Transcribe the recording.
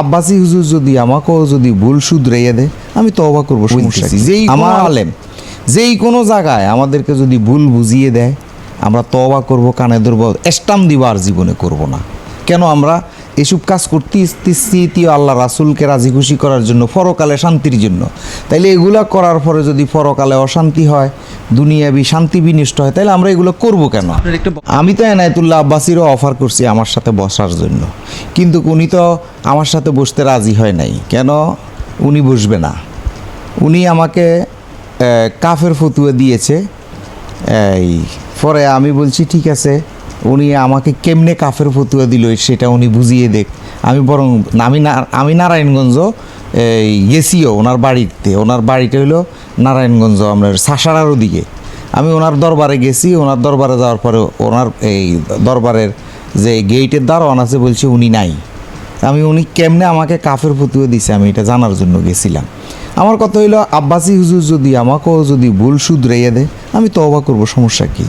আব্বাসী হুজুর যদি আমাকেও যদি ভুল শুধরাইয়া দেয় আমি তওবা করবো, সমস্যা কি? যেই আমার আলেম যেই কোনো জায়গায় আমাদেরকে যদি ভুল বুঝিয়ে দেয় আমরা তওবা করব, কানে ধরবো, স্টাম দিব, আর জীবনে করব না। কেন আমরা এসব কাজ করতেছি আল্লাহ রাসূলকে রাজি খুশি করার জন্য, পরকালে শান্তির জন্য। তাইলে এগুলা করার পরে যদি পরকালে অশান্তি হয়, দুনিয়াবি শান্তি বিনষ্ট হয়, তাহলে আমরা এগুলো করব কেন? আমি তো এনায়েতুল্লাহ আব্বাসীরও অফার করছি আমার সাথে বসার জন্য, কিন্তু উনি তো আমার সাথে বসতে রাজি হয় নাই। কেন? উনি বসবে না। উনি আমাকে কাফের ফতুয়া দিয়েছে। এই পরে আমি বলছি ঠিক আছে, উনি আমাকে কেমনে কাফের ফতুয়া দিল সেটা উনি বুঝিয়ে দেখ। আমি বরং আমি নারায়ণগঞ্জ গেছিও ওনার বাড়িতে। ওনার বাড়িটা হলো নারায়ণগঞ্জ, আপনার সাসারার ওদিকে। আমি ওনার দরবারে গেছি। ওনার দরবারে যাওয়ার পরে ওনার এই দরবারের যে গেটের দারোয়ান আছে বলছে উনি নাই। উনি কেমনে আমাকে কাফের ফতুয়া দিছে আমি এটা জানার জন্য গেছিলাম। আমার কথা হইলো আব্বাসী হুজুর যদি আমাকেও যদি ভুল শুধরাইয়া দেয় আমি তওবা করবো, সমস্যা কি?